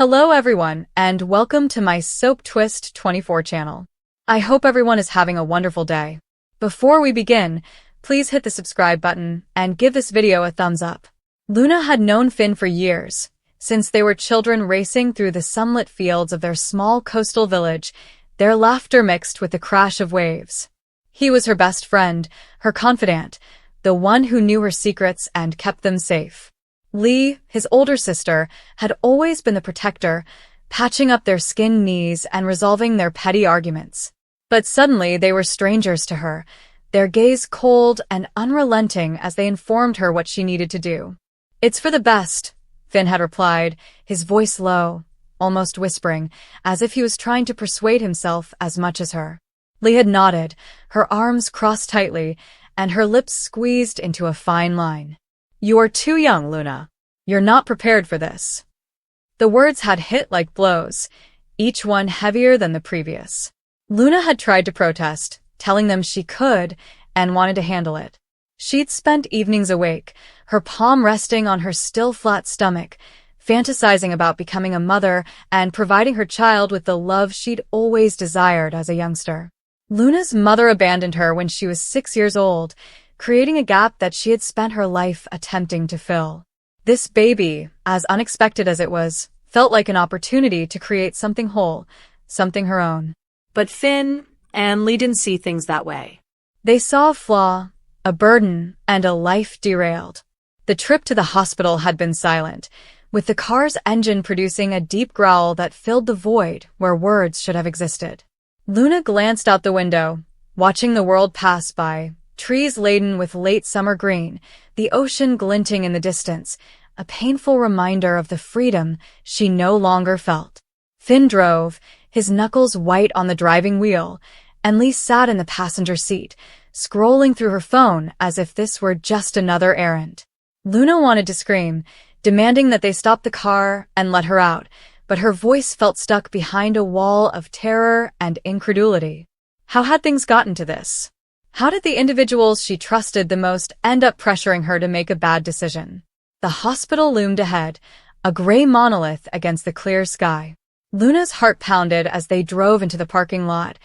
Hello everyone, and welcome to my Soap Twist 24 channel. I hope everyone is having a wonderful day. Before we begin, please hit the subscribe button and give this video a thumbs up. Luna had known Finn for years, since they were children racing through the sunlit fields of their small coastal village, their laughter mixed with the crash of waves. He was her best friend, her confidant, the one who knew her secrets and kept them safe. Lee, his older sister, had always been the protector, patching up their skinned knees and resolving their petty arguments. But suddenly they were strangers to her, their gaze cold and unrelenting as they informed her what she needed to do. "It's for the best," Finn had replied, his voice low, almost whispering, as if he was trying to persuade himself as much as her. Lee had nodded, her arms crossed tightly, and her lips squeezed into a fine line. "You are too young, Luna. You're not prepared for this." The words had hit like blows, each one heavier than the previous. Luna had tried to protest, telling them she could and wanted to handle it. She'd spent evenings awake, her palm resting on her still flat stomach, fantasizing about becoming a mother and providing her child with the love she'd always desired as a youngster. Luna's mother abandoned her when she was 6 years old, creating a gap that she had spent her life attempting to fill. This baby, as unexpected as it was, felt like an opportunity to create something whole, something her own. But Finn and Lee didn't see things that way. They saw a flaw, a burden, and a life derailed. The trip to the hospital had been silent, with the car's engine producing a deep growl that filled the void where words should have existed. Luna glanced out the window, watching the world pass by, trees laden with late summer green, the ocean glinting in the distance, a painful reminder of the freedom she no longer felt. Finn drove, his knuckles white on the driving wheel, and Lee sat in the passenger seat, scrolling through her phone as if this were just another errand. Luna wanted to scream, demanding that they stop the car and let her out, but her voice felt stuck behind a wall of terror and incredulity. How had things gotten to this? How did the individuals she trusted the most end up pressuring her to make a bad decision? The hospital loomed ahead, a gray monolith against the clear sky. Luna's heart pounded as they drove into the parking lot,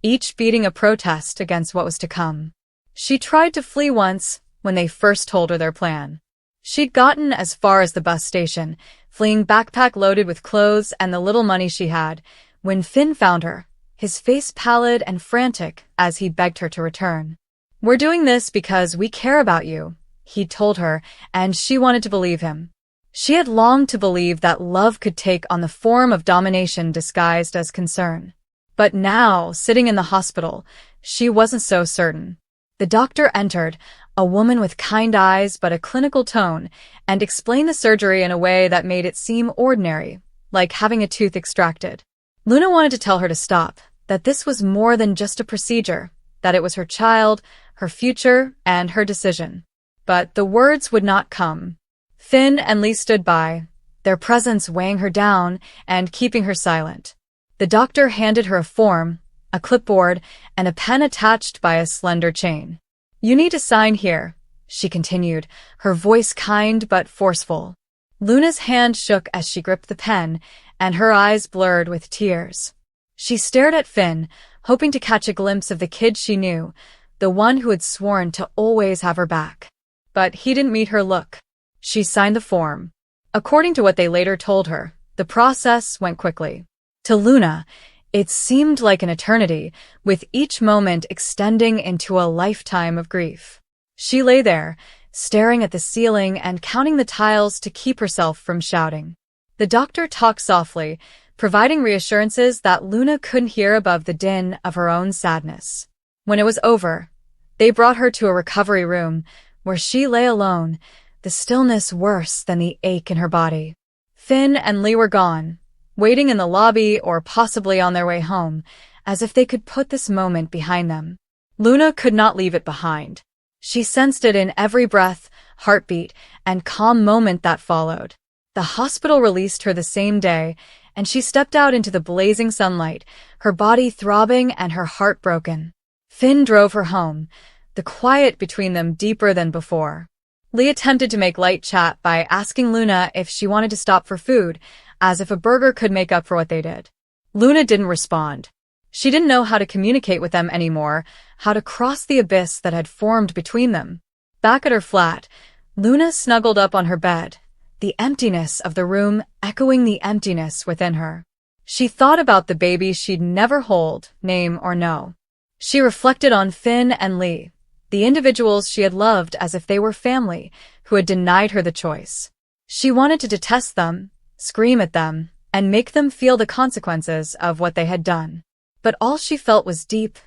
each beating a protest against what was to come. She tried to flee once when they first told her their plan. She'd gotten as far as the bus station, fleeing backpack loaded with clothes and the little money she had, when Finn found her, his face pallid and frantic as he begged her to return. "We're doing this because we care about you," he'd told her, and she wanted to believe him. She had longed to believe that love could take on the form of domination disguised as concern. But now, sitting in the hospital, she wasn't so certain. The doctor entered, a woman with kind eyes but a clinical tone, and explained the surgery in a way that made it seem ordinary, like having a tooth extracted. Luna wanted to tell her to stop, that this was more than just a procedure, that it was her child, her future, and her decision. But the words would not come. Finn and Lee stood by, their presence weighing her down and keeping her silent. The doctor handed her a form, a clipboard, and a pen attached by a slender chain. "You need to sign here," she continued, her voice kind but forceful. Luna's hand shook as she gripped the pen, and her eyes blurred with tears. She stared at Finn, hoping to catch a glimpse of the kid she knew, the one who had sworn to always have her back. But he didn't meet her look. She signed the form. According to what they later told her, the process went quickly. To Luna, it seemed like an eternity, with each moment extending into a lifetime of grief. She lay there, staring at the ceiling and counting the tiles to keep herself from shouting. The doctor talked softly, providing reassurances that Luna couldn't hear above the din of her own sadness. When it was over, they brought her to a recovery room, where she lay alone, the stillness worse than the ache in her body. Finn and Lee were gone, waiting in the lobby or possibly on their way home, as if they could put this moment behind them. Luna could not leave it behind. She sensed it in every breath, heartbeat, and calm moment that followed. The hospital released her the same day, and she stepped out into the blazing sunlight, her body throbbing and her heart broken. Finn drove her home, the quiet between them deeper than before. Lee attempted to make light chat by asking Luna if she wanted to stop for food, as if a burger could make up for what they did. Luna didn't respond. She didn't know how to communicate with them anymore, how to cross the abyss that had formed between them. Back at her flat, Luna snuggled up on her bed, the emptiness of the room echoing the emptiness within her. She thought about the baby she'd never hold, name or know. She reflected on Finn and Lee, the individuals she had loved as if they were family, who had denied her the choice. She wanted to detest them, scream at them, and make them feel the consequences of what they had done. But all she felt was deep,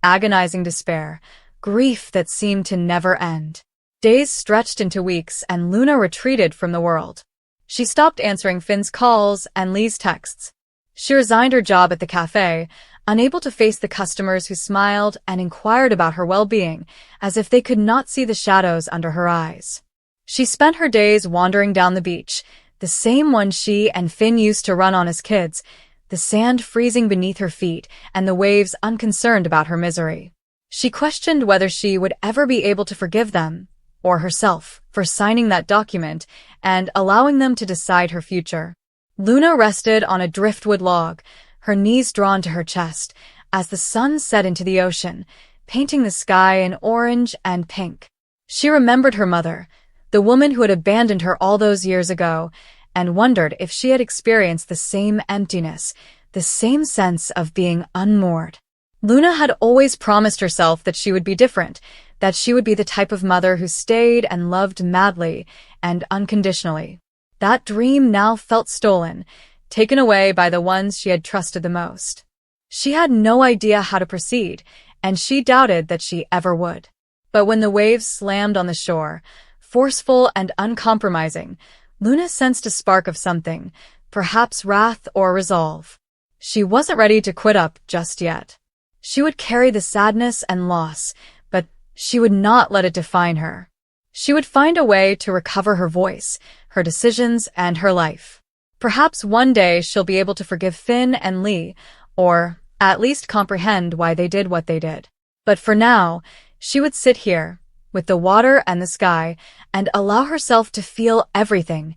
agonizing despair, grief that seemed to never end. Days stretched into weeks and Luna retreated from the world. She stopped answering Finn's calls and Lee's texts. She resigned her job at the cafe, unable to face the customers who smiled and inquired about her well-being, as if they could not see the shadows under her eyes. She spent her days wandering down the beach, the same one she and Finn used to run on as kids, the sand freezing beneath her feet and the waves unconcerned about her misery. She questioned whether she would ever be able to forgive them, or herself, for signing that document and allowing them to decide her future. Luna rested on a driftwood log, her knees drawn to her chest, as the sun set into the ocean, painting the sky in orange and pink. She remembered her mother, the woman who had abandoned her all those years ago, and wondered if she had experienced the same emptiness, the same sense of being unmoored. Luna had always promised herself that she would be different, that she would be the type of mother who stayed and loved madly and unconditionally. That dream now felt stolen, taken away by the ones she had trusted the most. She had no idea how to proceed, and she doubted that she ever would. But when the waves slammed on the shore, forceful and uncompromising, Luna sensed a spark of something, perhaps wrath or resolve. She wasn't ready to quit up just yet. She would carry the sadness and loss, but she would not let it define her. She would find a way to recover her voice, her decisions, and her life. Perhaps one day she'll be able to forgive Finn and Lee, or at least comprehend why they did what they did. But for now, she would sit here, with the water and the sky, and allow herself to feel everything,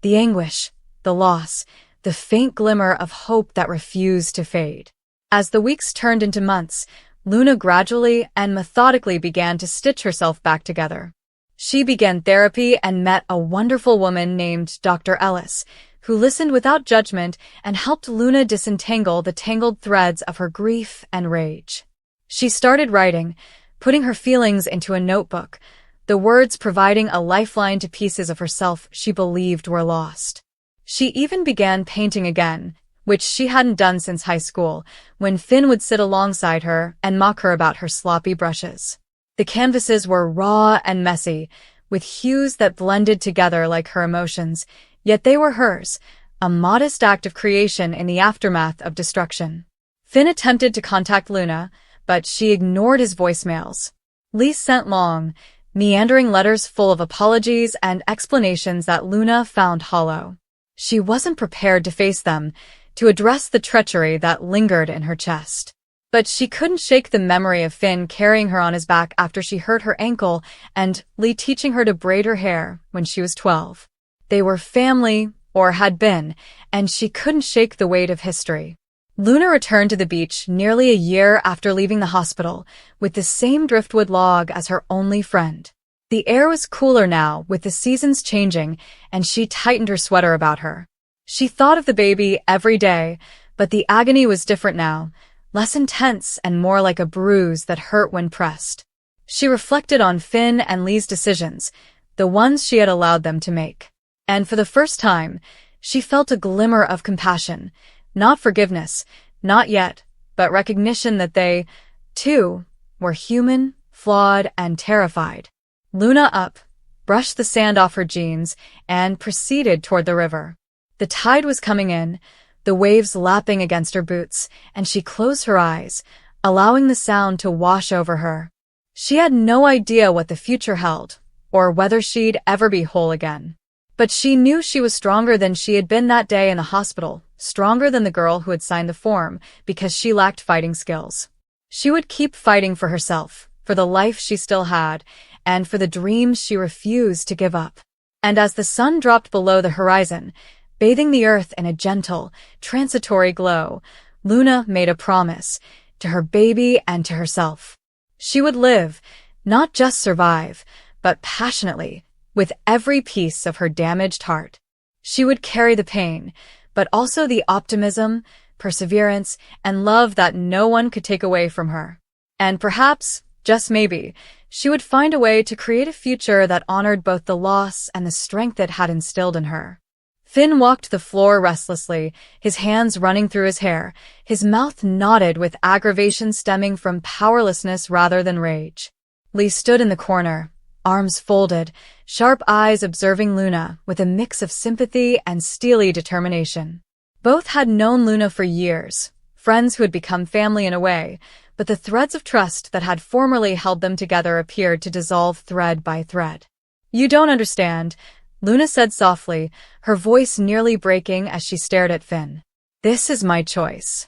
the anguish, the loss, the faint glimmer of hope that refused to fade. As the weeks turned into months, Luna gradually and methodically began to stitch herself back together. She began therapy and met a wonderful woman named Dr. Ellis, who listened without judgment and helped Luna disentangle the tangled threads of her grief and rage. She started writing, putting her feelings into a notebook, the words providing a lifeline to pieces of herself she believed were lost. She even began painting again, which she hadn't done since high school, when Finn would sit alongside her and mock her about her sloppy brushes. The canvases were raw and messy, with hues that blended together like her emotions, yet they were hers, a modest act of creation in the aftermath of destruction. Finn attempted to contact Luna, but she ignored his voicemails. Lee sent long, meandering letters full of apologies and explanations that Luna found hollow. She wasn't prepared to face them, to address the treachery that lingered in her chest. But she couldn't shake the memory of Finn carrying her on his back after she hurt her ankle and Lee teaching her to braid her hair when she was 12. They were family, or had been, and she couldn't shake the weight of history. Luna returned to the beach nearly a year after leaving the hospital, with the same driftwood log as her only friend. The air was cooler now, with the seasons changing, and she tightened her sweater about her. She thought of the baby every day, but the agony was different now, less intense and more like a bruise that hurt when pressed. She reflected on Finn and Lee's decisions, the ones she had allowed them to make. And for the first time, she felt a glimmer of compassion. Not forgiveness, not yet, but recognition that they, too, were human, flawed, and terrified. Luna up, brushed the sand off her jeans, and proceeded toward the river. The tide was coming in, the waves lapping against her boots, and she closed her eyes, allowing the sound to wash over her. She had no idea what the future held, or whether she'd ever be whole again. But she knew she was stronger than she had been that day in the hospital, stronger than the girl who had signed the form, because she lacked fighting skills. She would keep fighting for herself, for the life she still had, and for the dreams she refused to give up. And as the sun dropped below the horizon, Bathing the earth in a gentle, transitory glow, Luna made a promise to her baby and to herself. She would live, not just survive, but passionately, with every piece of her damaged heart. She would carry the pain, but also the optimism, perseverance, and love that no one could take away from her. And perhaps, just maybe, she would find a way to create a future that honored both the loss and the strength it had instilled in her. Finn walked the floor restlessly, his hands running through his hair, his mouth knotted with aggravation stemming from powerlessness rather than rage. Lee stood in the corner, arms folded, sharp eyes observing Luna with a mix of sympathy and steely determination. Both had known Luna for years, friends who had become family in a way, but the threads of trust that had formerly held them together appeared to dissolve thread by thread. "You don't understand," Luna said softly, her voice nearly breaking as she stared at Finn. "This is my choice."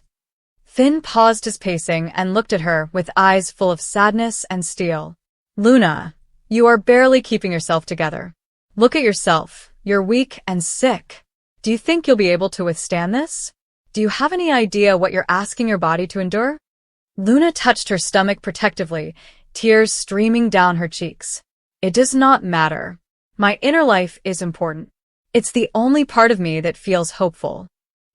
Finn paused his pacing and looked at her with eyes full of sadness and steel. "Luna, you are barely keeping yourself together. Look at yourself, you're weak and sick. Do you think you'll be able to withstand this? Do you have any idea what you're asking your body to endure?" Luna touched her stomach protectively, tears streaming down her cheeks. "It does not matter. My inner life is important. It's the only part of me that feels hopeful."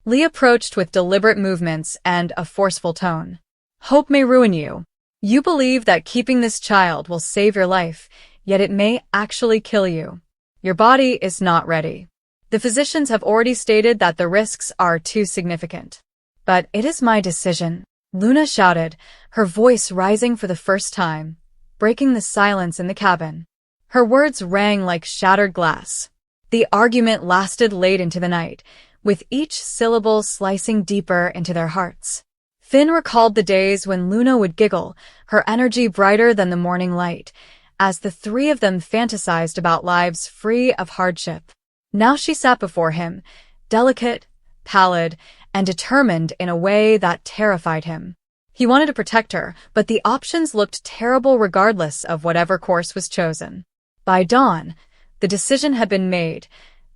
Lee approached with deliberate movements and a forceful tone. "Hope may ruin you. You believe that keeping this child will save your life, yet it may actually kill you. Your body is not ready. The physicians have already stated that the risks are too significant. But it is my decision," Luna shouted, her voice rising for the first time, breaking the silence in the cabin. Her words rang like shattered glass. The argument lasted late into the night, with each syllable slicing deeper into their hearts. Finn recalled the days when Luna would giggle, her energy brighter than the morning light, as the three of them fantasized about lives free of hardship. Now she sat before him, delicate, pallid, and determined in a way that terrified him. He wanted to protect her, but the options looked terrible regardless of whatever course was chosen. By dawn, the decision had been made,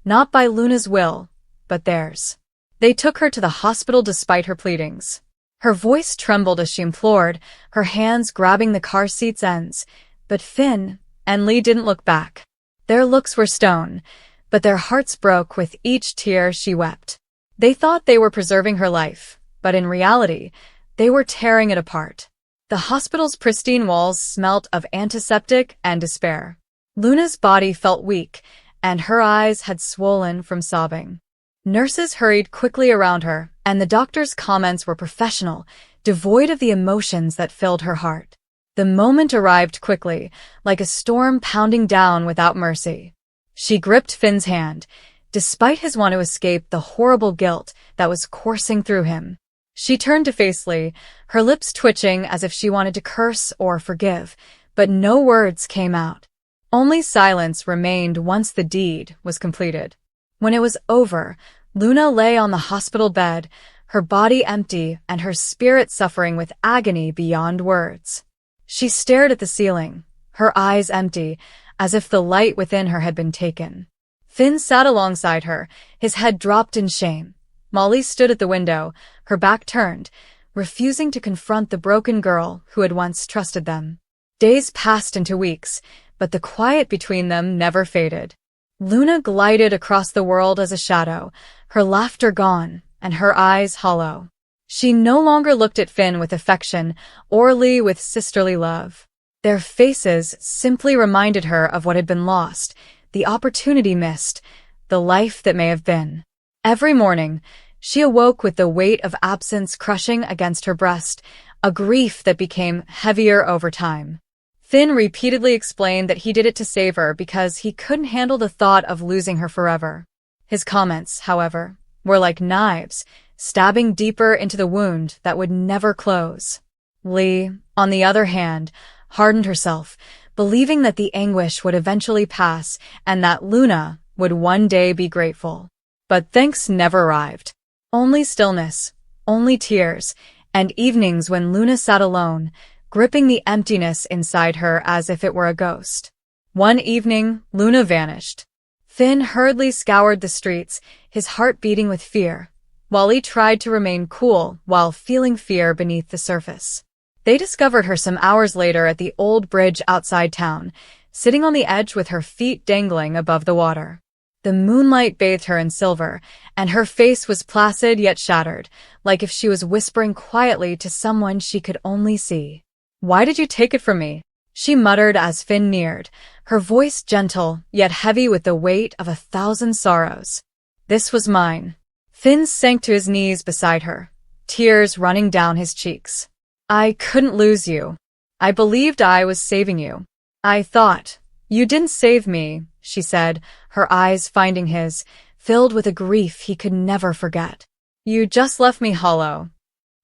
not by Luna's will, but theirs. They took her to the hospital despite her pleadings. Her voice trembled as she implored, her hands grabbing the car seat's ends, but Finn and Lee didn't look back. Their looks were stone, but their hearts broke with each tear she wept. They thought they were preserving her life, but in reality, they were tearing it apart. The hospital's pristine walls smelt of antiseptic and despair. Luna's body felt weak, and her eyes had swollen from sobbing. Nurses hurried quickly around her, and the doctor's comments were professional, devoid of the emotions that filled her heart. The moment arrived quickly, like a storm pounding down without mercy. She gripped Finn's hand, despite his want to escape the horrible guilt that was coursing through him. She turned to face Lee, her lips twitching as if she wanted to curse or forgive, but no words came out. Only silence remained once the deed was completed. When it was over, Luna lay on the hospital bed, her body empty and her spirit suffering with agony beyond words. She stared at the ceiling, her eyes empty, as if the light within her had been taken. Finn sat alongside her, his head dropped in shame. Molly stood at the window, her back turned, refusing to confront the broken girl who had once trusted them. Days passed into weeks, but the quiet between them never faded. Luna glided across the world as a shadow, her laughter gone and her eyes hollow. She no longer looked at Finn with affection or Lee with sisterly love. Their faces simply reminded her of what had been lost, the opportunity missed, the life that may have been. Every morning, she awoke with the weight of absence crushing against her breast, a grief that became heavier over time. Finn repeatedly explained that he did it to save her because he couldn't handle the thought of losing her forever. His comments, however, were like knives, stabbing deeper into the wound that would never close. Lee, on the other hand, hardened herself, believing that the anguish would eventually pass and that Luna would one day be grateful. But thanks never arrived. Only stillness, only tears, and evenings when Luna sat alone, gripping the emptiness inside her as if it were a ghost. One evening, Luna vanished. Finn hurriedly scoured the streets, his heart beating with fear, while Lee tried to remain cool while feeling fear beneath the surface. They discovered her some hours later at the old bridge outside town, sitting on the edge with her feet dangling above the water. The moonlight bathed her in silver, and her face was placid yet shattered, like if she was whispering quietly to someone she could only see. "Why did you take it from me?" she muttered as Finn neared, her voice gentle yet heavy with the weight of 1,000 sorrows. "This was mine." Finn sank to his knees beside her, tears running down his cheeks. "I couldn't lose you. I believed I was saving you." "I thought you didn't save me," she said, her eyes finding his, filled with a grief he could never forget. "You just left me hollow."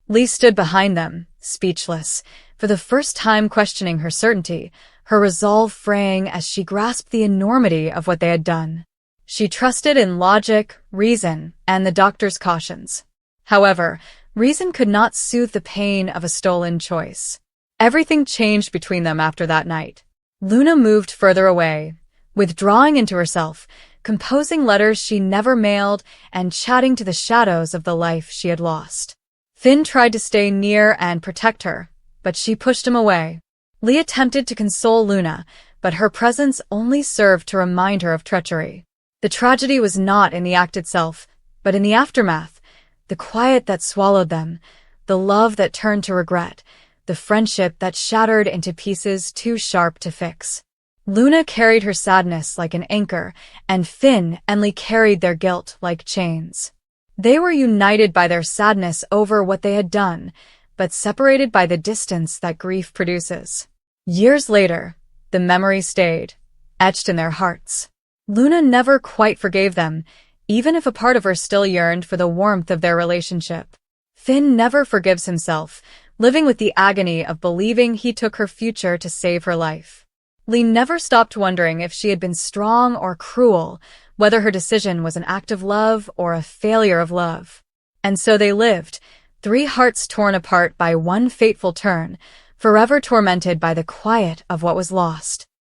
Lee stood behind them, speechless, for the first time questioning her certainty, her resolve fraying as she grasped the enormity of what they had done. She trusted in logic, reason, and the doctor's cautions. However, reason could not soothe the pain of a stolen choice. Everything changed between them after that night. Luna moved further away, withdrawing into herself, composing letters she never mailed and chatting to the shadows of the life she had lost. Finn tried to stay near and protect her, but she pushed him away. Lee attempted to console Luna, but her presence only served to remind her of treachery. The tragedy was not in the act itself, but in the aftermath, the quiet that swallowed them, the love that turned to regret, the friendship that shattered into pieces too sharp to fix. Luna carried her sadness like an anchor, and Finn and Lee carried their guilt like chains. They were united by their sadness over what they had done, but separated by the distance that grief produces. Years later, the memory stayed, etched in their hearts. Luna never quite forgave them, even if a part of her still yearned for the warmth of their relationship. Finn never forgives himself, living with the agony of believing he took her future to save her life. Lee never stopped wondering if she had been strong or cruel, whether her decision was an act of love or a failure of love. And so they lived, 3 hearts torn apart by one fateful turn, forever tormented by the quiet of what was lost.